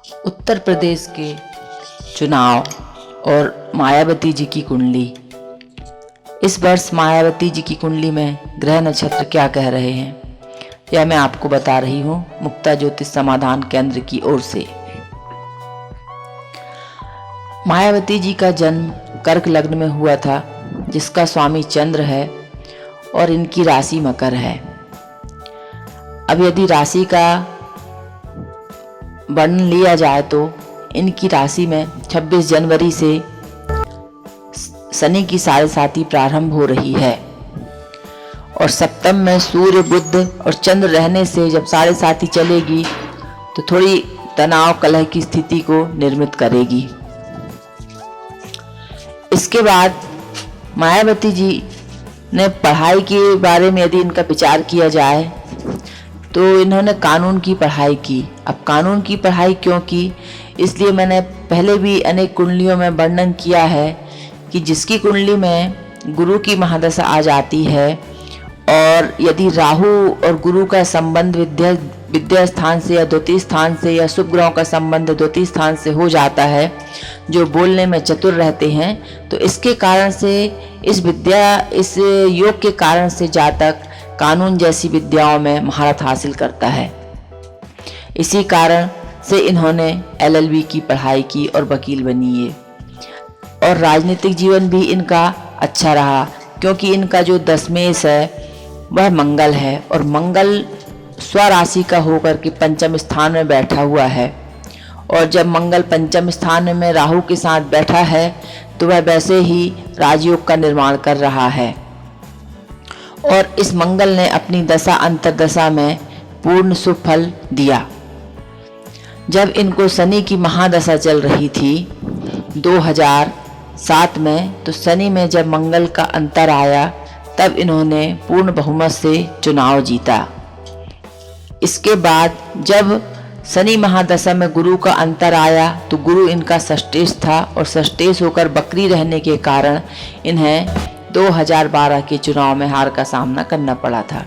उत्तर प्रदेश के चुनाव और मायावती जी की कुंडली। इस वर्ष मायावती जी की कुंडली में ग्रह नक्षत्र क्या कह रहे हैं, यह मैं आपको बता रही हूँ मुक्ता ज्योतिष समाधान केंद्र की ओर से। मायावती जी का जन्म कर्क लग्न में हुआ था, जिसका स्वामी चंद्र है और इनकी राशि मकर है। अब यदि राशि का वर्णन लिया जाए तो इनकी राशि में 26 जनवरी से शनि की साढ़ेसाती प्रारंभ हो रही है और सप्तम में सूर्य बुध और चंद्र रहने से जब साढ़ेसाती चलेगी तो थोड़ी तनाव कलह की स्थिति को निर्मित करेगी। इसके बाद मायावती जी ने पढ़ाई के बारे में यदि इनका विचार किया जाए तो इन्होंने कानून की पढ़ाई की। अब कानून की पढ़ाई क्यों की, इसलिए मैंने पहले भी अनेक कुंडलियों में वर्णन किया है कि जिसकी कुंडली में गुरु की महादशा आ जाती है और यदि राहु और गुरु का संबंध विद्या स्थान से या द्वितीय स्थान से या शुभ ग्रहों का संबंध द्वितीय स्थान से हो जाता है, जो बोलने में चतुर रहते हैं, तो इसके कारण से इस योग के कारण से जातक कानून जैसी विद्याओं में महारत हासिल करता है। इसी कारण से इन्होंने LLB की पढ़ाई की और वकील बनी है। और राजनीतिक जीवन भी इनका अच्छा रहा, क्योंकि इनका जो दशमेश है वह मंगल है और मंगल स्वराशि का होकर के पंचम स्थान में बैठा हुआ है। और जब मंगल पंचम स्थान में राहु के साथ बैठा है तो वह वैसे ही राजयोग का निर्माण कर रहा है। और इस मंगल ने अपनी दशा अंतरदशा में पूर्ण शुभ फल दिया। जब इनको शनि की महादशा चल रही थी 2007 में, तो शनि में जब मंगल का अंतर आया तब इन्होंने पूर्ण बहुमत से चुनाव जीता। इसके बाद जब शनि महादशा में गुरु का अंतर आया तो गुरु इनका षष्ठेश था और षष्ठेश होकर बकरी रहने के कारण इन्हें 2012 के चुनाव में हार का सामना करना पड़ा था।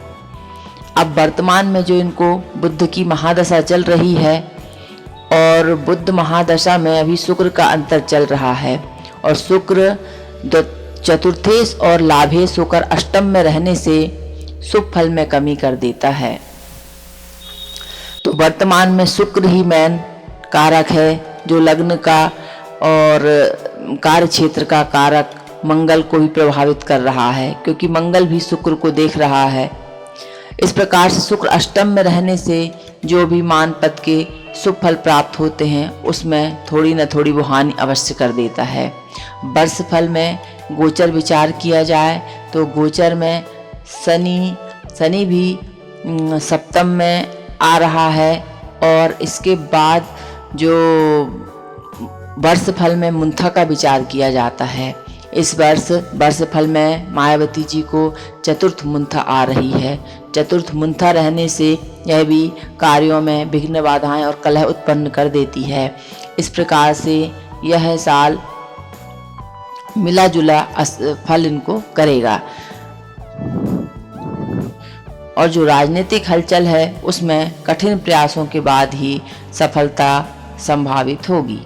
अब वर्तमान में जो इनको बुध की महादशा चल रही है और बुध महादशा में अभी शुक्र का अंतर चल रहा है और शुक्र चतुर्थेश और लाभेश होकर अष्टम में रहने से शुभ फल में कमी कर देता है। तो वर्तमान में शुक्र ही मेन कारक है, जो लग्न का और कार्य क्षेत्र का कारक मंगल को भी प्रभावित कर रहा है, क्योंकि मंगल भी शुक्र को देख रहा है। इस प्रकार से शुक्र अष्टम में रहने से जो भी मान पद के शुभ फल प्राप्त होते हैं उसमें थोड़ी न थोड़ी वो हानि अवश्य कर देता है। वर्ष फल में गोचर विचार किया जाए तो गोचर में शनि भी सप्तम में आ रहा है और इसके बाद जो वर्ष फल में मुंथा का विचार किया जाता है। इस वर्ष फल में मायावती जी को चतुर्थ मुंथा आ रही है। चतुर्थ मुंथा रहने से यह भी कार्यों में विघ्न बाधाएं और कलह उत्पन्न कर देती है। इस प्रकार से यह साल मिला जुला फल इनको करेगा और जो राजनीतिक हलचल है उसमें कठिन प्रयासों के बाद ही सफलता संभावित होगी।